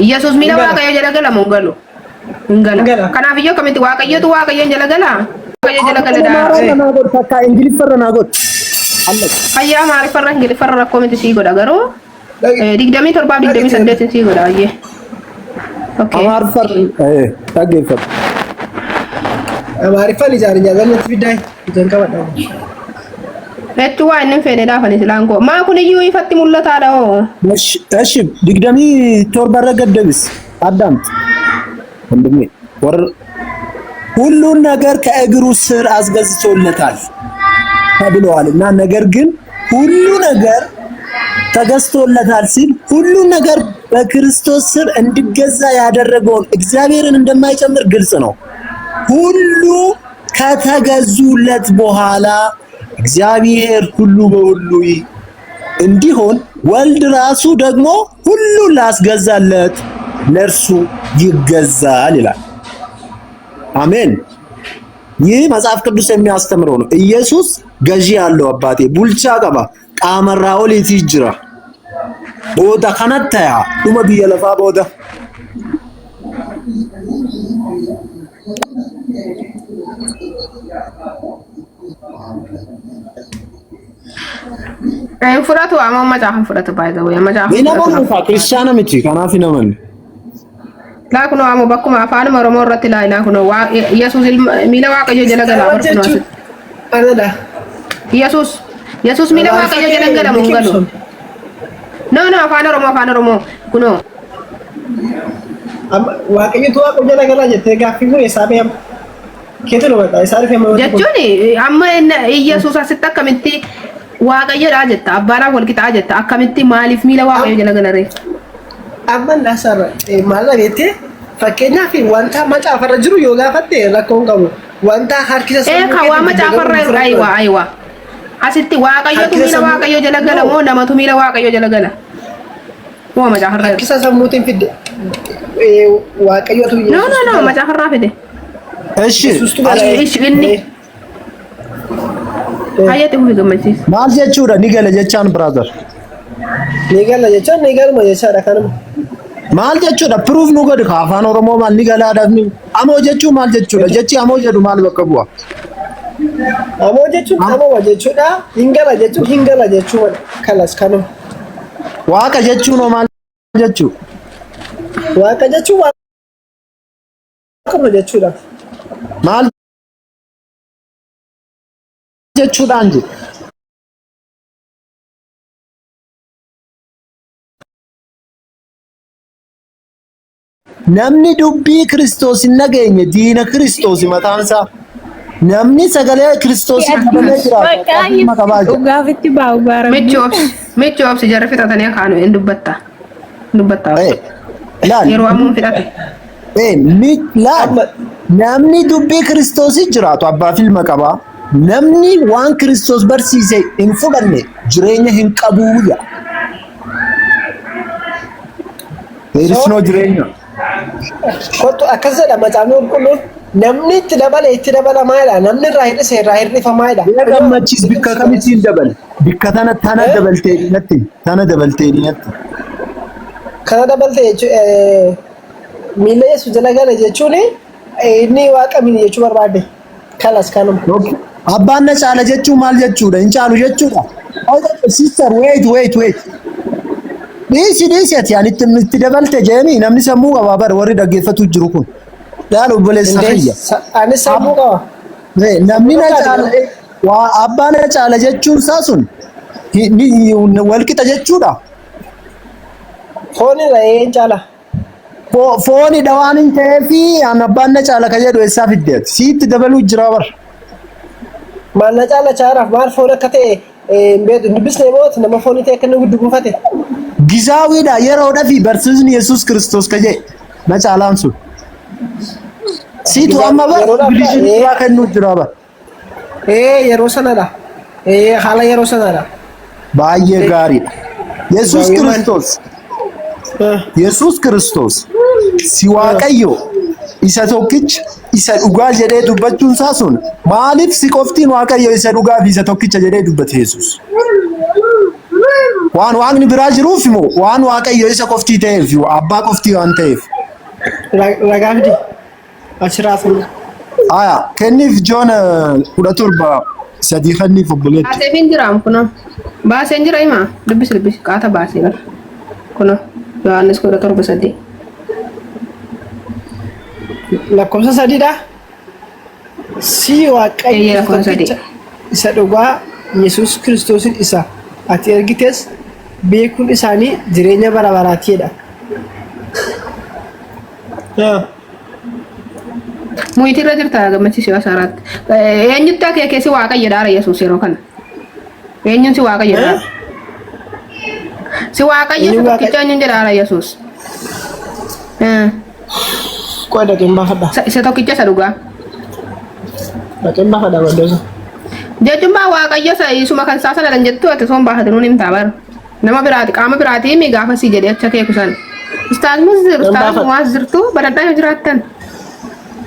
ኢየሱስ ሚለ ዋቀዮ ጀለገለ ሞንገሉ እንገላ ከናፍዮ ከመት ዋቀዮ ቱ ዋቀዮ ጀለገላ ዋቀዮ ጀለገለ ዳ ናጎድ ፈካ እንግሊዝ ፈረ ናጎድ አለ አያ ማሪ ፈረ እንግሊዝ ፈረ ኮሜንት ሲጎዳ ገሩ ዲግደሚ ተርባ ዲግደሚ ሰደትን ሲጎዳ አየ ኦኬ አማር ፈር ታገፈ አማር ፈር ይዛርኛ ገነት ቢዳይ ተንከባዳ እቱ ዋይንን ፈኔዳ ፈኔ ስላንጎ ማኩን እዩ ይፈት ሙለታ ዳው እሺ ዲግደሚ ተርባ ረገደብስ አዳምጥ ወንድሜ ወር ሁሉን ነገር ከእግሩ ስር አስገዝቶለታል ተብሏልና ነገር ግን ሁሉ ነገር ተገዝቶለታል ሲል ሁሉ ነገር በክርስቶስ ስር እንዲገዛ ያደረገውን እግዚአብሔርን እንደማይጨምር ግልጽ ነው። ሁሉ ከተገዙለት በኋላ እግዚአብሔር ሁሉ በሁሉ እንዲሆን ወልድ ራሱ ደግሞ ሁሉ ላስገዛለት ለርሱ ይገዛል ይላል። አሜን። ይህ መጽሐፍ ቅዱስ የሚያስተምረው ነው። ኢየሱስ ገዢ ያለው አባቴ ቡልቻ ቀባ ቃመራው ለቲጅራ ቦዳ ከነተያ ዱመ ቢየለፋ ቦዳ ፍራቱ አማማ ጫን ፍራቱ ባይዘው የማጃ ይነማው ክርስቲያና ምቲ ካናፊ ነመን ላኩኖ አሞ በኩማ አፋን መረሞ ረቲ ላይ ላኩኖ ኢየሱስ ሚለ ዋቀዮ ጀለገላ ወርኩኖ አነዳ ኢየሱስ ሚለ ዋቀዮ ጀለገላ ሞንገሉ ኖ አፋን ሮሞ ኩኖ ዋቀዮ ተዋቀዮ ጀለገላ ጀተ ጋፊሙ የሳበም ከቶ ነው በቃ የሳሪፍ የማወጣ ጀቹኒ አማ ኢየሱስ አስተከምቲ ዋቀዮ ዳጀታ አባራ ወልቂታ ጀታ አከምቲ ማሊፍ ሚለ ዋቀዮ ጀለገላ ሬ አማን ላሰራ ማለቤቴ ፈከኛ ፊ ዋንታ ማጫፈረ ጅሩ ዮጋ ፈቴ ለኮን ቀሙ ዋንታ ሀርኪሰ ከዋ ማጫፈረ አይዋ አሲቲ ዋቀዮ ቱ ሚለ ዋቀዮ ጀለገላ ሞ ነመቱ ሚለ ዋቀዮ ጀለገላ ሞ ማጫፈረ ሀርኪሰ ሰሙቲን ፊድ ዋቀዮ ቱ ኖ ማጫፈራ ፊድ እሺ እኒ አየት ሁሉ ገመቺስ ማልጀቹ ኒገለ ጀቻን ብራዘር ኒገለ ጀቻን ኒገል ማየቻ ዳካንም ማልጀቹ ፕሩፍ ነው ገድ ካፋን ኦሮሞ ማል ኒገላ ዳፍኒ አሞጀቹ ማልጀቹ ጀቺ አሞጀዱ ማል በቀቡዋ አሞጀቹ አሞጀቹ ዳ ሂንገላ ጀቹ ከላስ ካንም ዋቀ ጀቹ ነው ማልጀቹ ዋቀ ጀቹ ዋቀ ጀቹ ዳ ማል ጀቹ ዳንጂ namni dubbii Kiristoos nageenye diina Kiristoos mataansa namni sagalee Kiristoos dabalee jiraatu gaafitti baa'u gaara mechoobs jarri fixatanii kaanu en dubbata yeroo ammoo fixate namni dubbii Kiristoos jiraatu abbaa filma qaba namni waan Kiristoos barsiise hin fudhanne jireenya hin qabu ya there is no jireenya Kotu akasada macamnu kullu namni itti dabala maayda namni irraa hir'ifa maayda gammachiis bikka kamitiin dabal bikka tana dabaltee natti kana dabalte miila yesu jalagala jechuun inni waaqa min jechuu barbaade kalas kanum abbaan na caala jechuu maal jechuudha hin caalu jechuudha sister wait Disi ati ani itti dabalte jeemi namni sammuu qaba bar warri dhaggeeffatu jiru kun daal obboleessa hayya ani sammuu qaba namni na caala waa abbaa na caala jechuun isaa sun walqixa jechuudha fooni ra'een caala fooni dhawaan hin ta'eefi an abbaan na caala ka jedhu eessaa fiddeet siitti dabaluu jira bar maal na caala chaaraaf maal foon akka ta'e beedu dubbisnee mooti nama fooni ta'e akka inni guddu buufate gizaawidha yeroodha fi barsiisni Yesuus Kiristoos kaje na caalaan sun siitu amma bar bilishin irraa kennu jira bar yeroo sanadha haala yeroo sanadha baay'ee gaariidha Yesuus Kiristoos si waaqayyo isa tokkicha isa dhugaa jedhee dubbachuun isaa sun maaliif si qoftiin waaqayyo isa dhugaa fi isa tokkicha jedhee dubbate Yesuus waan waaqni biraa jiruuf moo waan waaqayyo isa qoftii ta'eef abbaa qoftii waan ta'eef. Ragaafdi asirraafuu. Aya kenniif Joon 17 sadii kenniif obboleetti. Baaseen jiraam kuna. Baaseen jira hima. Dubbisi qaata baasee bara. Kuna Yohaannis 17 sadii. Lakkoofsa sadiidha. Si waaqayyo tokkicha isa dhugaa Yesuus Kiristoosin isa ati ergites beekuun isaanii jireenya bara baraatiidha. Muitirra jirta gammachiisuu asaaratti. Eenyutti akka keessi waaqayyoodha Yesuus yeroo kana. Eenyuun si waaqayyoodha. Si waaqayyo tokkicha eenyuun jedha Yesuus. Kau ada kembang ada. Isa tokkicha isa dhugaa. Ada kembang ada wadosa. Jechuun waaqayyo isa isuma kan saasana dan jettu ati soon baafate nuun himtaa bara. Nama biraati qaama biraati mi gaafa si jedhee acha kee kusan. Ustaaz Muzir, Ustaaz Muaz jirtu baradhaa yoo jiraattan.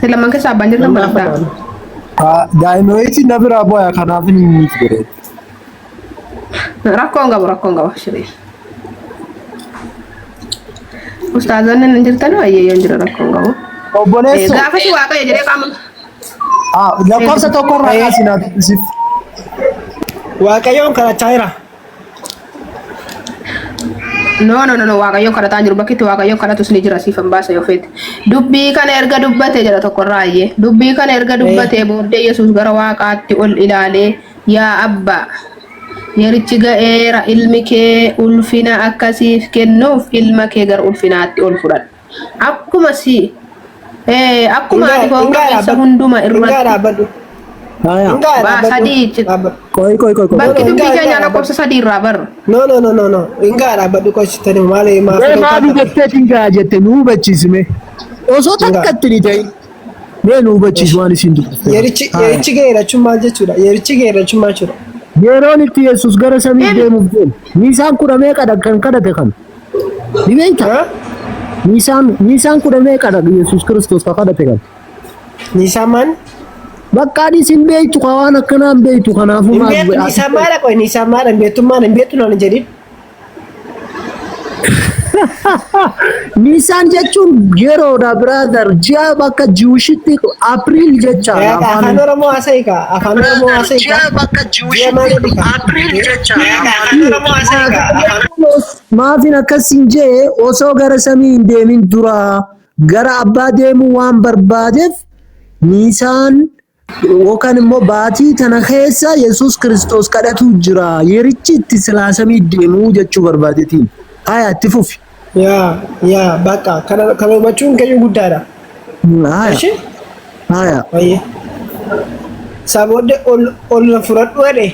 Lamman keessaa abbaan jirtan baradhaa. Daa'imweetii na biraa bu'aa kanaaf ni miti godhe. Rakkoon qabu shiree. Ustaazonni hin jirtan ayyeeyyoon jira rakkoon qabu. Obboleessu. Gaafa si waaqayyo jedhee qaama. Lakkoofsa tokkorraa kaasinaaf ibsif. Waaqayyoon kadhachaa jira. No, waaqayyoon kadhataa jiru bakki itti waaqayyoon kadhatus ni jira siifan baasa yoo feete. Dubbii kana erga dubbate jedha tokkorraa ayyee. Dubbii kana erga dubbate booddee Yesuus gara waaqaatti ol ilaalee yaa abbaa. Yerichi ga'eera ilmi kee ulfina akkasiif kennuuf ilma kee gara ulfinaatti ol fudhadha. Akkuma ati foon qabeessa hunduma irratti. Sadii Koi. bakki dubbii keenya lakkoofsa sadii irraa barra. No. Enggak dapat dikositani malee Maali jettee dingaa jette nu hubachiisime. Osoo takkatti ni ta'in. Mee nu hubachiisu waan isin dubbifte. Yerichi geerachuun maal jechuudha? Yerichi geerachuun maal jechuudha? Yeroon itti Yesuus gara samii deemuuf deemu. Niisaan kudha meeqadha kan kadhate kan? Ni beektaa? Niisaan kudha meeqadha Yesuus Kiristoos ka kadhate kan? Niisaan maan? Bakka isin beektu ka waan akkanaan beektu kanaafuu maal godhaa? Niisaan maadha qoy niisaan maadha hin beektu naan jedhin. Niisaan jechuun yeroodha brother ji'a bakka Jiwishitti April jechaadha. Afaan Oromoo haasa'ika. Afaan Oromoo haasa'ika. Ji'a bakka Jiwishitti April jechaadha. Afaan Oromoo haasa'ika. Maafin akkasiin jee osoo gara samii hin deemin dura gara abbaa deemuu waan barbaadeef Niisaan yookaan immoo baatii tana keessa Yesuus Kiristoos kadhatu jira. Yerichi itti silaa samii deemuu jechuu barbaadetiin. Haya itti fufi. Yaa bakka kana hubachuun keenya guddaadha. Haya. Wayyee. Saboodde ol fudhadhu jedhe.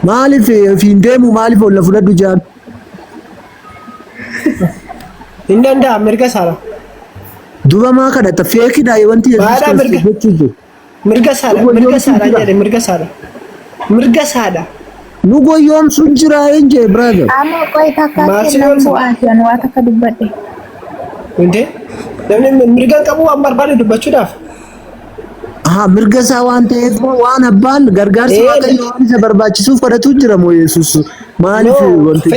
Maaliif hin deemu maaliif ol fudhadhu jaan? Hin danda'a mirga saala. Duba maa kadhata feekidha wanti Yesuus jechuudha. Mirga saala jedhe mirga saala. Nu goyoomsuun jira eenje brother. Ama qoy takkaatti nan bu'aati waan akka dubbadhe. Inde namni mirga qabu waan barbaade dubbachuudhaaf. Mirga isaa waan ta'eef waan abbaan gargaarsa waaqayyo waan isa barbaachisuuf kadhatu jira moo Yesuus maaliif wanti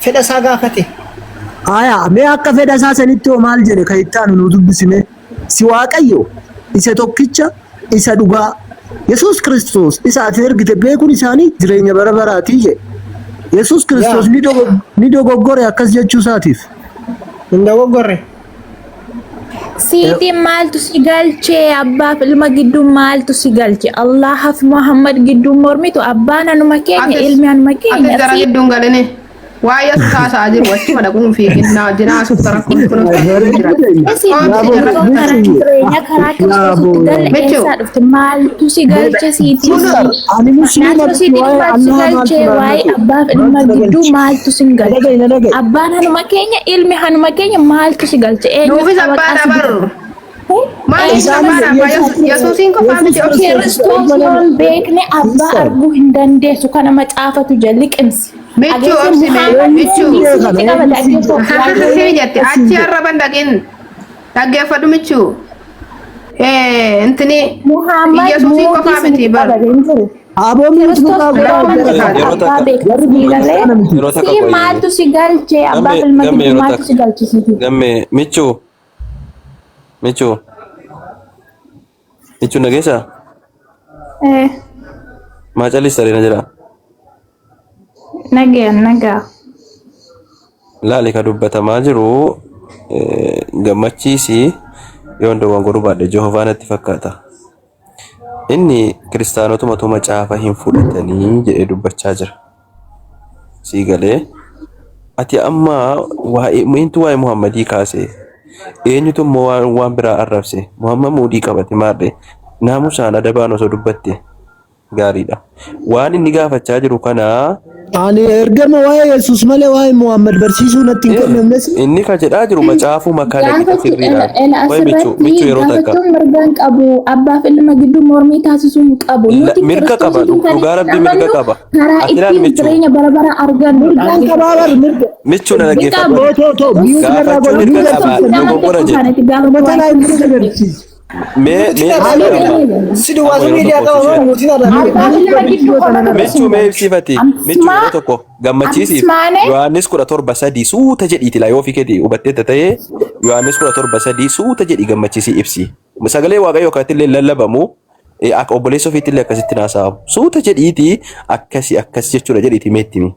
fedha isaa gaafate. Mee akka fedha isaa sanitti hoo maal jedhe kan itti aanu nu dubbisine si waaqayyo isa tokkicha isa dhugaa Yesuus Kiristoos isa ati ergite beekuun isaanii jireenya bara baraatii jedhe. Yesuus Kiristoos ni dogoggore akkas jechuu isaatiif. Hin dogoggorre. Siiti maaltu si galchee abbaaf ilma gidduu maaltu si galche Allahaaf Muhammad gidduu mormitu abbaan anuma keenya ilmi anuma keenya. Ati jara gidduun galanii. Waa Yesuus haasaa jiru achuma dhaquun fiiginnaa jinaa suuta rakkoon kun maaltu si galche siiti naannoo siiti maaltu si galche waa'ee abbaaf ilma gidduu maaltu si galche abbaan hanuma keenya ilmi hanuma keenya maaltu si galche nuufis abbaa dabaru maaliif abbaa Yesuusiin qofaa miti Kiristoos yoon beekne abbaa arguu hin dandeessu kana macaafatu jalli qimsi. Michu obsime michu jette achi arraban dhaqin dhaggeeffadhu michu intini Muhammad Yesuusiin qofaa miti bar አቦም maaltu si galche abbaa ilma gidduu maaltu si galchisiiti gamme michu nageessa maacalis sarina jira nagaa laali ka dubbatamaa jiru gammachiisi yoon dawwan godhu baadhe Jehovaanatti fakkaata inni kiristaanotuma tuma caafa hin fudhatanii jedhee dubbachaa jira sii galee ati amma waa'ee Muhammadii kaase eenyutu waan biraa arrabse Muhammad muudii qabate maadhe naamusaan adabaan osoo dubbatte gaariidha waan inni gaafachaa jiru kana ani ergama waa'ee Yesuus malee waa'ee Muhammad barsiisuu natti hin kennamnes inni ka jedhaa jiru macaafu makana kita sirriidha waa'ee michuu yeroo takka mirgaan qabu abbaaf ilma gidduu mormii taasisuu hin qabu mirga qaba dhugaa rabbii mirga qaba karaa ittiin jireenya bara argannu michuu na dhaggeeffatu gaafachuu mirga qaba dogoggora jedhu Michu mee ibsifati michu yeroo tokko gammachiisiif Yohaannis 17:3 suuta jedhiiti la yoo fiketi hubatteetta ta'ee Yohaannis 17:3 suuta jedhi gammachiisii ibsi sagalee waaqayyoo akkaatillee lallabamu akka obboleessa ofiitillee akkasitti naasaa'u suuta jedhiiti akkas jechuudha jedhiiti meettimi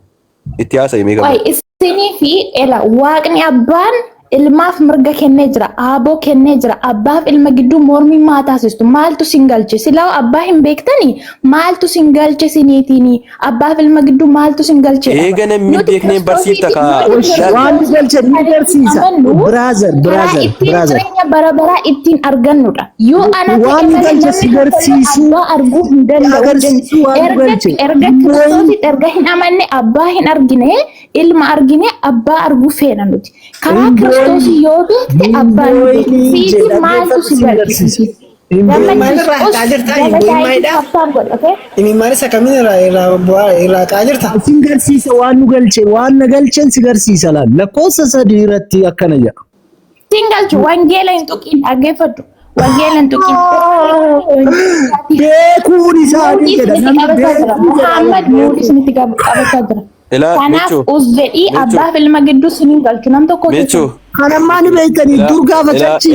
itti haasa'imee gamma isinii fi ela waaqni abbaan ilmaaf mirga kennee jira aaboo kennee jira abbaaf ilma gidduu mormii maa taasistu maaltu sin galche silaa abbaa hin beektanii maaltu sin galche siniitiini abbaaf ilma gidduu maaltu sin galche eega namni beeknee barsiifta ka waan galche ni barsiisa brother jireenya bara ittiin argannudha yoo ana waan galche si barsiisu arguu hin danda'u erga kiristoos erga hin amanne abbaa hin argine ilma argine abbaa arguu feena nuti karaa kiristoos yoo beekte abbaan siiti maaltu si galchisiisa Imimmaan isa kamiin irraa qaa jirta? Sin garsiisa waan nu galche waan na galchen si garsiisa laal lakkoofsa 3 irratti akkana jedha. Sin galchu wangeela hin tuqin dhaggeeffadhu. Wangeela hin tuqin. Beekuun isaanii jedha namni Muhammad muudis miti qabataa jira. Kanaaf uzvedhii abbaaf ilma gidduu siniin galchu nam tokko Michu kana maani beekanii dur gaafachachi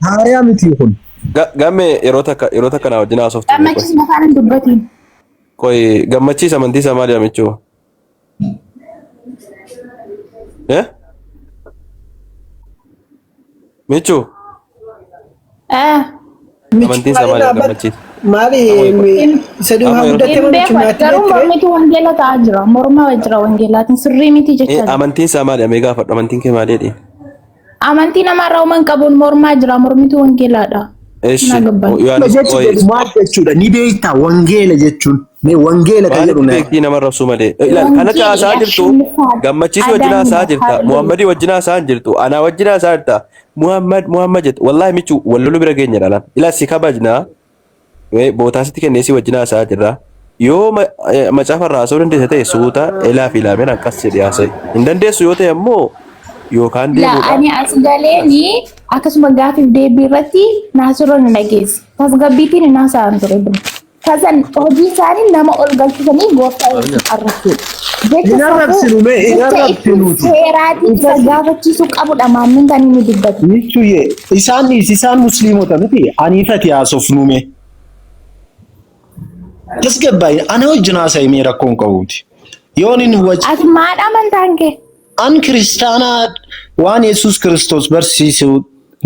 haariyaa miti kun gamme yeroo takka na wajjin haasoftu gammachiisa afaan dubbatiin koy gammachiisa amantiisa maaliidha Michu Michu amantiisa maaliidha gammachiisa Mali sedang hamdatnya mana cuma garuu mormitu wangeela ta'aa jira morma wajjira wangeelaatiin sirrii miti jecha amantiin isaa maali amee gaafadhu amantiin kee maaliidha amantii namarraa uuman qabuun mormaa jira mormitu wangeelaadha maal jechuudha ni beektaa wangeela jechuun wangeela kan jedhu beektii namarraa su malee kana caasaa jirtu gammachiisu wajjin haasaa jirta Muhammadii wajjin haasaa jirtu anaa wajjin haasaa jirta Muhammad jedhu wallaahi michu wallolu bira geenya dhalan ilaa si kabajnaa bootaasitti kenneessi wajjin haasaa jirra yoo macaafa irraa haasa'uu dandeessa ta'e suuta elaa fi laameen akkas jedhee haasa'i hin dandeessu yoo ta'e ammoo yookaan deemuudha. Ani as galeeni akkasuma gaafiif deebii irratti naasirroon hin dhageessi tasgabbiitiin hin haasa'an ture bira kasan hojii isaanii nama ol galchisanii gooftaa arrabsuudha. Seeraatiin gaafachiisuu qabudha maammin kan inni dubbatu. Isaan musliimota miti aniifati haasofnume. Tasgabbaa'in ana wajjin haasa'imee rakkoon qabuuti. Yoon inni wajjin. Ati maal amantaan kee? An kiristaanaa waan Yesuus Kiristoos barsiisuu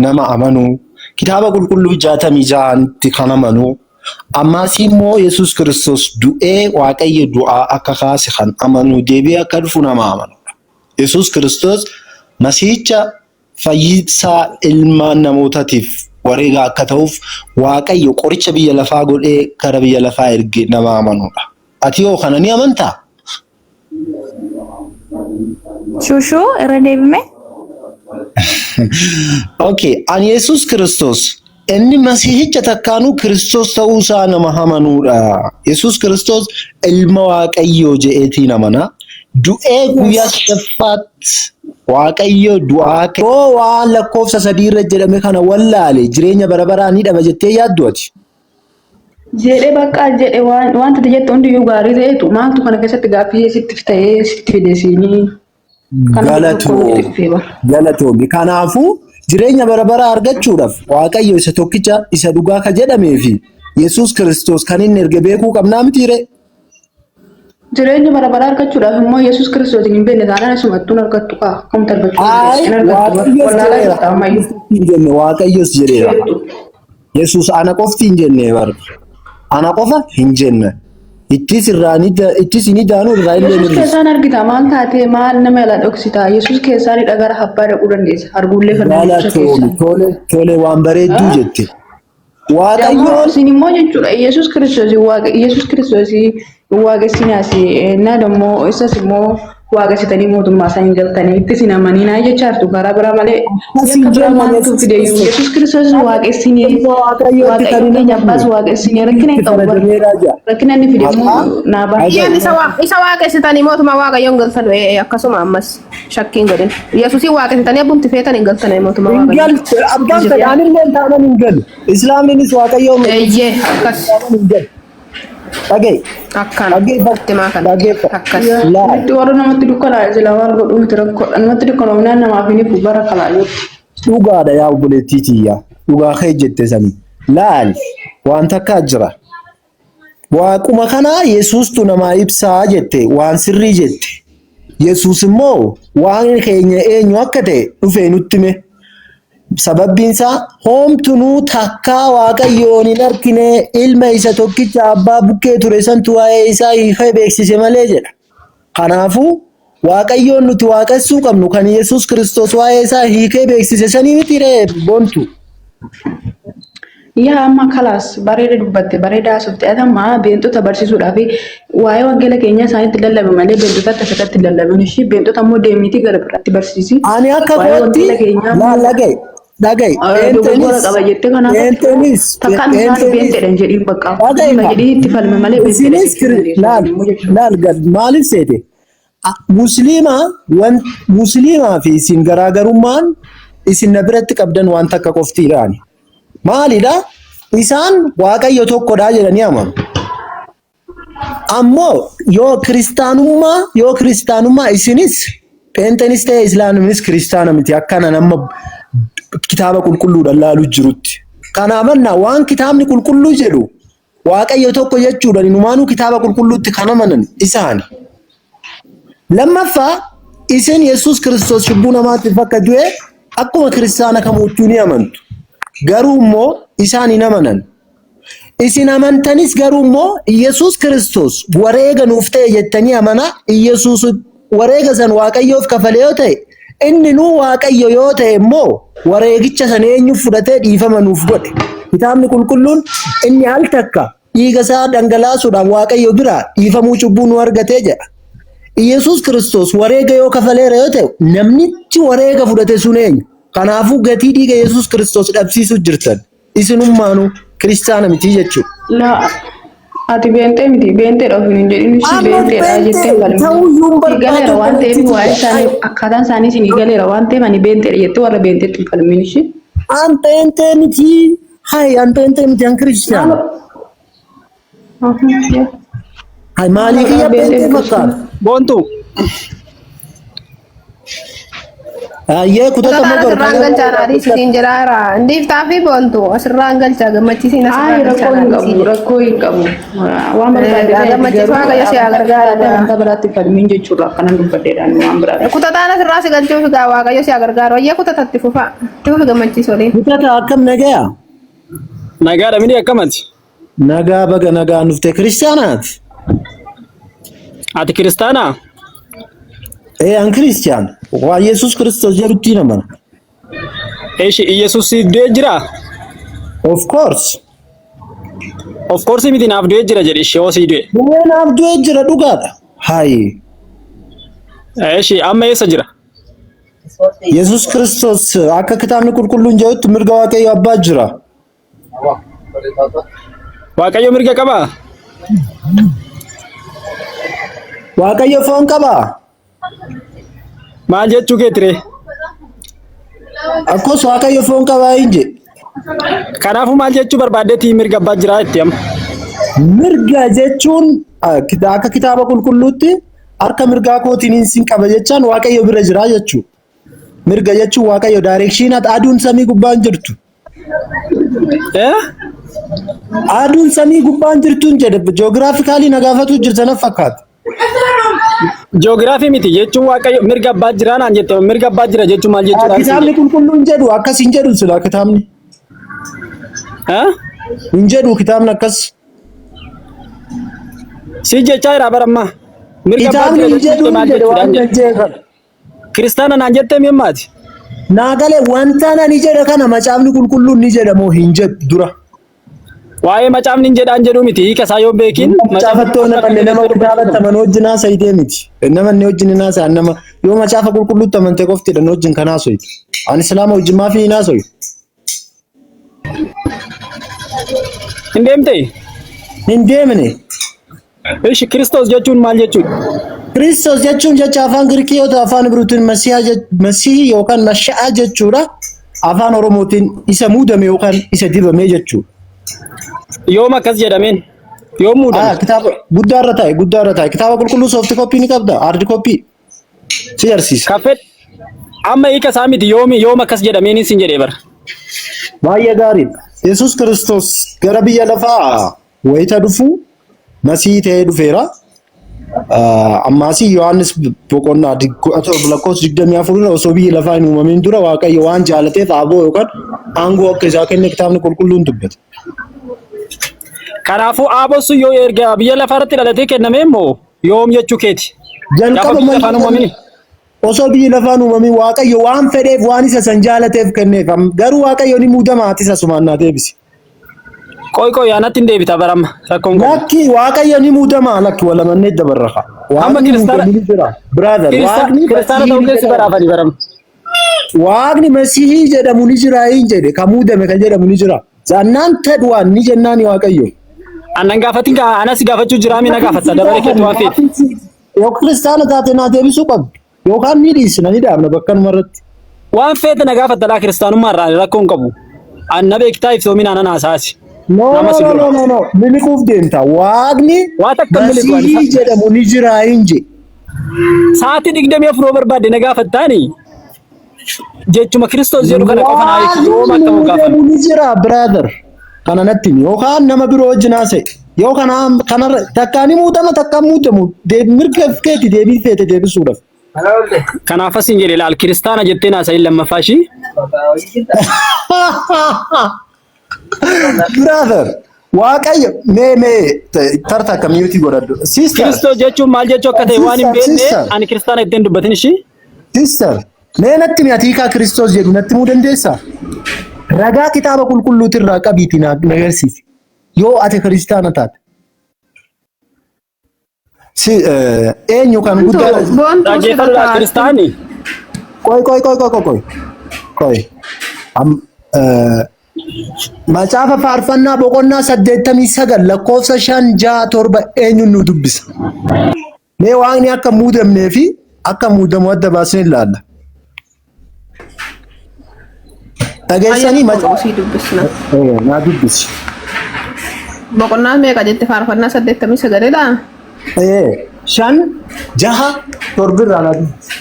nama amanuu kitaaba qulqulluu 66tti kan amanuu ammaas immoo Yesuus Kiristoos du'ee waaqayyo du'aa akka kaase kan amanuu deebi'ee akka dhufu nama amanudha. Yesuus Kiristoos masiicha fayyisaa ilmaan namootaatiif wareegaa akka ta'uuf waaqayyo qoricha biyya lafaa godhee kara biyya lafaa erge nama amanudha. Ati yoo kana ni amantaa? Shushu irra deebime? Okay, ani Yesuus Kiristoos inni masiihicha takkaanuu Kiristoos ta'uu isaa nama amanudha. Yesuus Kiristoos ilma waaqayyoo jedheetiin amana. Du'ee guyyaa sadaffaatti waaqayyo du'aa kee waan lakkoofsa sadii irra jedhame kana wallaale jireenya bara baraa ni dhaba jettee yaaddu ati. Jedhee bakka jedhe wanta jette hundiyyuu gaarii ta'etu maaltu kana keessatti gaaffii sitti ta'ee sitti fideesiinii. Galatoomi. Kanaafuu jireenya bara baraa argachuudhaaf waaqayyo isa tokkicha isa dhugaa ka jedhamee fi Yesuus Kiristoos kan inni erge beekuu qabnaa mitiire. Jireenya bara baraa argachuudhaaf immoo Yesuus Kiristoos hin beekne taanaan isumattuun argattu kaa kamta Waaqayyos jedheera. Yesuus ana qofti hin jenne bara. Ana qofa hin jenne. Ittis inni daanuu irraa illee Yesuus keessaan argita maal taatee maal nama yala dhoksita Yesuus keessaan dhagara habbaa dhaquu dandeessa arguullee kan tole waan bareedduu jette. Waaqayyo isin immoo jechuudha Yesuus Kiristoos waaqessinaas na dammoo isas immoo waaqessitanii mootummaa isaa hin galtanii itti sin amaniinaa jechaartu karaa biraa malee Yesuus Kiristoos waaqessinee waaqayyoon jabbaas waaqessinee rakkina hin qabu rakkina inni fide immoo naabaa isa waaqessitanii mootummaa waaqayyoon galtan akkasuma ammas shakkiin godhin Yesuusin waaqessitanii abbumti feetan hin galtan mootummaa waaqayyoon abbaan fedhaanillee taanan hin galu islaamninis waaqayyoon akkas Dhagee. Akkana. Baktimaa kana. Akkas. Itti warra namatti dukkanaa jila waan godhu miti rakkoodha. Namatti dukkanaa namaaf hin ifu bara kalaayyoo. Dhugaadha yaa obboleettii tiyyaa. Dhugaa kee jette sanii. Laal waan takkaa jira. Waaquma kanaa Yesuustu namaa ibsaa jette waan sirrii jette. Yesuus immoo waan keenya eenyu akka ta'e dhufee nutti hime. Sababbiin isaa homtunuu takkaa waaqayyoon hin argine ilma isa tokkicha abbaa bukkee ture santu waa'ee isaa hiikee beeksise malee jedha. Kanaafuu waaqayyoon nuti waaqessuu qabnu kan Yesuus Kiristoos waa'ee isaa hiikee beeksise sanii miti ree bontu. Yaa amma kalaas bareeda dubbatte bareedaa softe amma beentota barsiisuudhaaf waa'ee wangeela keenya isaanitti lallabe malee beentota asirratti lallaban ishii beentota immoo deemniitii gara biraatti barsiisi. Ani akka kootti lagay. Dhagay maaliif seete musliimaa fi isin garaagarummaan isin na biratti qabdan waan takka qoftiidhaani maalidha isaan waaqayyo tokkodha jedhanii amanu ammoo yoo kiristaanummaa isinis Peentenis ta'e islaamis kiristaana miti akkana nama kitaaba qulqulluudhaan laaluu jirutti. Kanaafannaa waan kitaabni qulqulluu jedhu waaqayyo tokko jechuudhaan inumaanuu kitaaba qulqulluutti kan amanan isaani. Lammaffaa isin Yesuus Kiristoos cubbuu namaatiif akka du'e akkuma kiristaana kamuutuu ni amantu. Garuu immoo isaan hin amanan. Isin amantanis garuu immoo Yesuus Kiristoos wareega nuuf ta'e jettanii amana Yesuus wareega san waaqayyoof kafalee yoo ta'e inni nuu waaqayyo yoo ta'e immoo wareegicha san eenyu fudhatee dhiifama nuuf godhe. Kitaabni qulqulluun inni al takka dhiiga isaa dhangalaasuudhaan waaqayyo biraa dhiifamuu cubbuu nu argatee jedha. Yesuus Kiristoos wareega yoo kafaleera yoo ta'e namnichi wareega fudhate sun eenyu? Kanaafuu gatii dhiiga Yesuus Kiristoos dhabsiisuu jirtan. Isinummaanuu kiristaana miti jechuudha. Ati beentee miti beentee dhoofi hin jedhin ishee beenteedha jettee falmi. Galeera waan ta'eef waa'ee isaanii akkaataan isaanii isin galeera waan ta'eef ani beenteedha jettee warra beenteetti hin falmin ishee. An beentee miti an beentee miti an kiristaana. Maalii kiyya beentee fakkaata? Boontuu. Ayyee kutata motor asirraan galchaa naadii sitiin jiraara ndiiftaa fi boontu asirraan galchaa gammachiisiin asirraan galchaa rakkoo hin qabu waan barbaade gammachiis waaqayyo si agargaara wanta biraatti falmiin jechuudha akkanan dubbadheedhaan waan biraa kutataan asirraa si galchuuf gaa waaqayyo si agargaara wayyee kutatatti fufa tuuf gammachiisolee kutata akkam nagaya nagaadha mini akkamati nagaa baga nagaa nufte kiristaanaati ati kiristaana an Christian. Waa Yesuus Kiristoos jedhutti namana. Eeshi Yesuus du'ee jira? Of course. Of course miti naaf du'ee jira jedhi ishee osii du'e. Naaf du'ee jira dhugaadha. Hayi. Eeshi amma eessa jira? Yesuus Kiristoos akka kitaabni qulqulluun jedhutti mirga waaqayyo abbaa jira. Waaqayyo mirga qabaa? Waaqayyo foon qabaa? Maal jechuu kee ture? Akkos waaqayyo foon qabaa hin jedhe. Kanaafuu maal jechuu barbaaddeetii mirga abbaa jiraa itti amma? Mirga jechuun akka kitaaba qulqulluutti harka mirgaa kootiin sin qaba jechaan waaqayyo bira jira jechuudha. Mirga jechuun waaqayyo direction aduun samii gubbaan jirtu. Aduun samii gubbaan jirtuun jedhe geographically nagaafatu jirtan fakkaata. Geography miti jechuun waaqayyo mirga abbaa jiraa naan jette mirga abbaa jira jechuun maal jechuudha? Kitaabni qulqulluun jedhu akkas hin jedhu sila kitaabni. Hin jedhu kitaabni akkas. Si jechaa jira baramma. Mirga abbaa jira jechuun maal jechuudha? Kiristaana naan jettee mi'ammaati. Naagale wanta nani jedha kana macaafni qulqulluun ni jedhamoo hin jedhu dura. Waa'ee macaafni hin jedhaan jedhu miti hiika isaa yoo beekin. Macaafattoonni kanneen nama kitaabatti aman wajjin haasa'itee miti. Nama inni wajjin hin haasa'an nama yoo macaafa qulqulluutti amantee qofti dhan wajjin kan haasa'u. Ani islaama wajjin maafi hin haasa'u. Hin deemtee? Hin deemne. Ishi Kiristoos jechuun maal jechuudha? Kiristoos jechuun jecha afaan Girikii yoo ta'u afaan Ibruutiin Masiihii yookaan Masha'aa jechuudha. Afaan Oromootiin isa muudame yookaan isa dibame jechuudha. Yoom akkas jedhameen? Yoom muudame? Kitaaba guddaarra taa'e kitaaba qulqulluu soofti koppii ni qabda haardi koppii si agarsiisa. Kaffet amma hiika isaa miti yoom akkas jedhameen sin jedhee bara. Baay'ee gaariidha. Yesuus Kiristoos gara biyya lafaa wayita dhufu Masiihii ta'ee dhufeera. Ammaasii Yohaannis boqonnaa lakkoofsa 24 osoo biyyi lafaa hin uumamin dura Waaqayyo waan jaalateef aboo yookaan aangoo akka isaa kenne kitaabni qulqulluun dubbata. Kanaafuu Aabossu yoo erga biyya lafaarratti dhalatee kenname immoo yoom jechuu keeti? Jalqaba osoo biyyi lafaan uumamin Waaqayyo waan fedheef waan isa san jaalateef kenneef garuu Waaqayyo ni muudama ati isa sumaannaa deebisi. Qoy yaanatti hin deebita baramma rakkoon kun. Lakki Waaqayyo ni muudama lakki wala mannee dabarraqa. Amma kiristaana brother kiristaana ta'uu keessi baraafani baramma. Waaqni Masiihii jedhamu ni jira hin jedhe kan muudame kan jedhamu ni jira. Zannaan tadwaan ni jennaani Waaqayyo. Annan gaafatin anas gaafachuu jira mina gaafata dabare keetu waan feeti. Yoo kiristaana taate naa deebisuu qabdu yookaan ni dhiisna ni dhaabna bakka numarratti. Waan feete na gaafata laa kiristaanummaa irraa rakkoon qabu. Anna beektaa iftoomina anan haasaasi. No. Miliquuf deemta. Waaqni Masiihii jedhamu ni jira hin jedhe. Sa'aatii 24 barbaadde na gaafattaani. Jechuma Kiristoos jedhu kana qofa naa eegsisuu yooma akka gaafatu. Ni jira brother. Kana natti yookaan nama biroo wajjin haasa'e. Yoo kanarra takkaan ni muudama takkaan muudamu mirga keeti deebii feete deebisuudhaaf. Kanaaf asin jedhe laal kiristaana jettee haasa'in lammaffaa ishii. Brother, Waaqayyo mee tarta community godhadhu. Sister. Kiristoos jechuun maal jechuu akka ta'e waan hin beekne ani kiristaana ittiin dubbatin ishii. Sister, mee natti mi'ati hiikaa Kiristoos jedhu natti himuu dandeessaa? Ragaa kitaaba qulqulluutirraa qabiitii na agarsiisi. Yoo ati kiristaana taate. Eenyu kan guddaa dhaggeeffadhu kiristaani. Qoy. Macaafa faarfannaa boqonnaa 89 lakkoofsa 5-6-7 eenyuun nu dubbisa. Mee Waaqni akka muudamnee fi akka muudamu adda baasnee ilaalla. Dhageessanii macaafa dubbisna. Naa dubbisi. Boqonnaa meeqa jette faarfannaa 89 dha? 5-6-7 irraa naa dubbisi.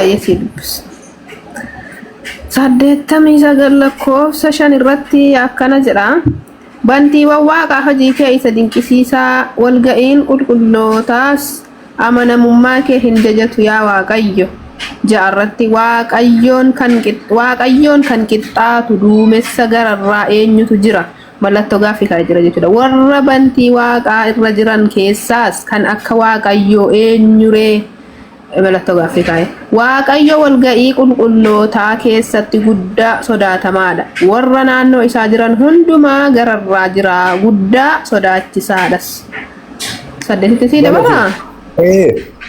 Ayyee dubbisa. 89 lakkoofsa 5 irratti akkana jedha. Bantiiwwan Waaqaa hojii kee isa dinqisiisaa walga'iin qulqullootaas amanamummaa kee hin jajatu yaa Waaqayyo. Jaarratti Waaqayyoon kan qixxaatu duumessa gararraa eenyutu jira? Mallattoo gaaffii kaa'ee jira jechuudha. Warra bantii Waaqaa irra jiran keessaas kan akka Waaqayyoo eenyuree? Mallattoo gaaffii kaa'ee. Waaqayyo walga'ii qulqullootaa keessatti guddaa sodaatamaadha. Warra naannoo isaa jiran hundumaa gararraa jira. Guddaa sodaachisaadhas. 8 dabala.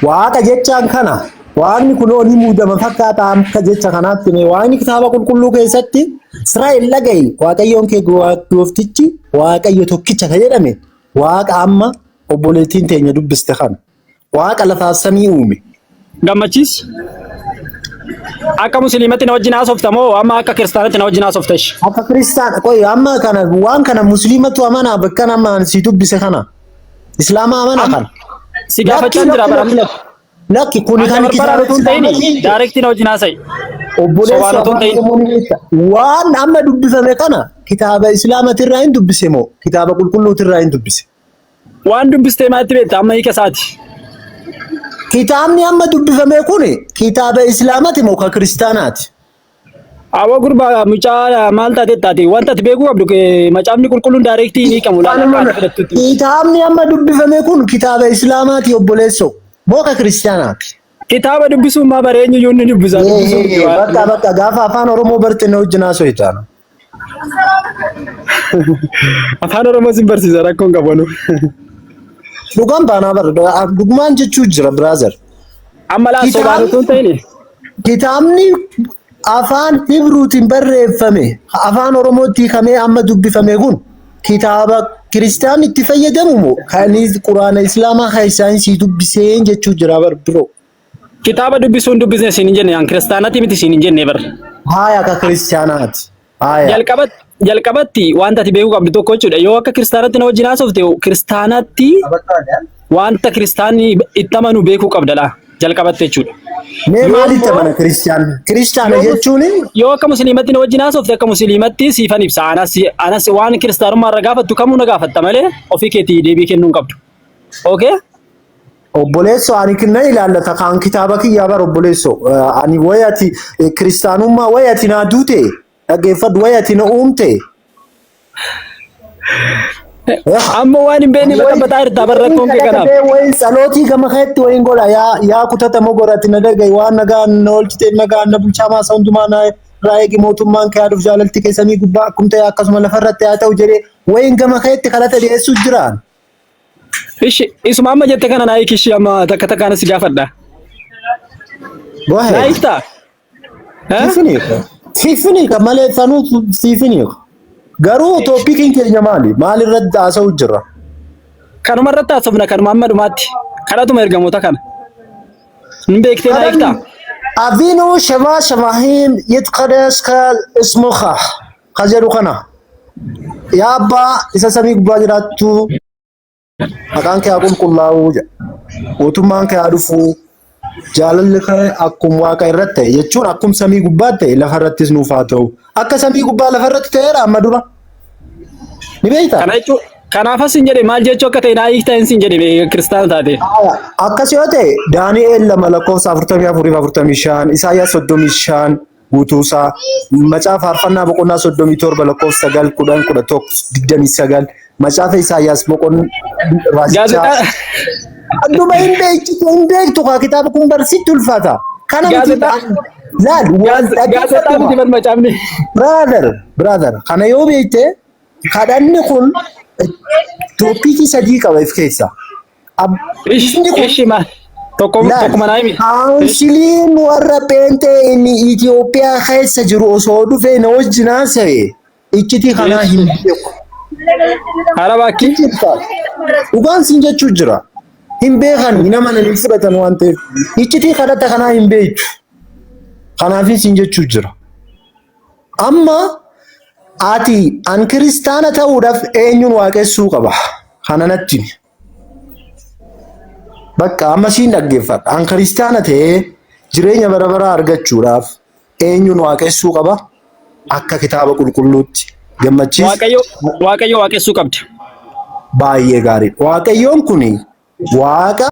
Waaqa jechaan kana. Waaqni kunoo ni muudama fakkaata akka jecha kanaatti Waaqni kitaaba qulqulluu keessatti Israa'el dhaga'i Waaqayyoon kee gooftichi Waaqayyo tokkicha kan jedhame Waaqa amma obboleettiin teenya dubbiste kana. Waaqa lafaaf samii uume. Gammachiis. Akka musliimatti na wajjin haasoftamoo amma akka kiristaanatti na wajjin haasoftesh? Akka kristaan qoy amma kana waan kana musliimatu amana bakka nama si dubbise kana. Islaama amana kana. Si gaafachaan jira baramne. Lakki kuni kan kitaabatu ta'ini direct na wajjin haasai. Waan amma dubbifame kana kitaaba islaamati irraa hin dubbise moo kitaaba qulqulluuti irraa hin dubbise? Waan dubbistee maatti beekta amma hiika isaati. Kitaabni amma dubbifame kun kitaaba islaamati moo ka kiristaanaati? Awa gurba mucaa maal taate wanta ati beekuu qabdu macaafni qulqulluun direct ni qamu laata. Kitaabni amma dubbifame kun kitaaba islaamati obboleesso moo ka kiristaanaati? Kitaaba dubbisuun maa bareenyu yoonni dubbisa. Bakka gaafa afaan Oromoo barte na wajjin haasoftaan. Afaan Oromoo sin barsiisa rakkoon qabanu. Dhugaan baanaa bara dhugumaan jechuu jira brother. Amma laasoo baanuu ta'ini. Kitaabni afaan Ibruutiin barreeffame afaan Oromootti hiikamee amma dubbifame kun kitaaba Kiristaan itti fayyadamu moo kan Quraana Islaamaa kan saayinsii dubbiseen jechuu jira bara biroo. Kitaaba dubbisuun dubbisne siin jenne an kiristaanatti miti siin jenne bar. Haaya ka kiristaanaati. Haaya. Jalqabatti wanta ati beekuu qabdu tokko jechuudha. Yoo akka kiristaanatti na wajjin haasofte kiristaanatti wanta kiristaanni itti amanu beekuu qabdadha. Jalqabatti jechuudha. Mee maalitti amana kiristaanni? Kiristaana jechuun yoo akka musliimatti na wajjin haasofte akka musliimatti siifan ibsa. Anas waan kiristaanummaa irra gaafattu kamuu na gaafatta malee ofii keetii deebii kennuu hin qabdu. Okay? Obboleesso ani kinna ilaallata kan kitaaba kiyyaa bar obboleesso ani wayati kiristaanummaa wayati na duute dhaggeeffadhu wayati na uumte amma waan hin beekne bataa irtaa barrakkoon kee kanaaf wayin salootii gama keetti wayin godha yaa kutata moo godhati na dhagaye waan nagaan na oolchite nagaan na bulchaa maasa hundumaa na raayegi mootummaan kee aduuf jaalalti keessanii gubbaa akkum ta'e akkasuma lafarratti haa ta'u jedhee wayin gama keetti kadhata dhiyeessuu jiraan. Ishi isuma amma jette kana naayik ishi amma takka takkaan si gaafadha. Naayikta? Siifiniika malee sanuu siifiniika. Garuu tooppikiin keenya maali? Maal irratti haasa'u jirra? Kanuma irratti haasofna kanuma amma dhumaatti. Kadhatuma ergamoota kana. Hin beektee naayikta? Abinu shama shamahiim yitqadas ka ismuka. Kajedhu kana. Yaa abbaa isa samii gubbaa jiraattu. Maqaan kee haa qulqullaa'uu mootummaan kee haa dhufu jaalalli kee akkuma waaqa irratti ta'e jechuun akkuma samii gubbaatti ta'e lafa irrattis nuuf haa ta'u akka samii gubbaa lafa irratti ta'eera amma dura ni beektaa? Kanaafas hin jedhe maal jechuu akka ta'e naa hiiktaa hin jedhe kiristaana taate. Akkas yoo ta'e Daani'eel 2:44-45 Isaayyaas 35 guutuusaa macaafa faarfannaa boqonnaa 37 lakkoofsa 9-11-29 macaafa Isaayyaas boqonnaa Aduma hin beektu kaa kitaaba kun barsiistu ulfaata. Kana miti laal gaazexaa miti bar macaafni. Brother kana yoo beekte kadhanni kun tooppiikii sadii qaba if keessa. Ishi maal? Tokkuma naa himi. Kaawunsiliin warra Pheenxee inni Itoophiyaa keessa jiru osoo dhufee na wajjin haasa'e iccitii kanaa hin beeku. Hara bakki? Dhugaan siin jechuu jira. Hin beekan nama nan fudhatan waan ta'eef iccitii kadhata kanaa hin beektu. Kanaafii siin jechuu jira. Amma ati an kiristaana ta'uudhaaf eenyuun waaqessuu qaba? Kana natti. Bakka amma siin dhaggeeffadha. An kiristaana ta'ee jireenya bara baraa argachuudhaaf eenyuun waaqessuu qaba? Akka kitaaba qulqulluutti. Gammachiis. Waaqayyo waaqessuu qabdi. Baay'ee gaarii. Waaqayyoon kuni waaqa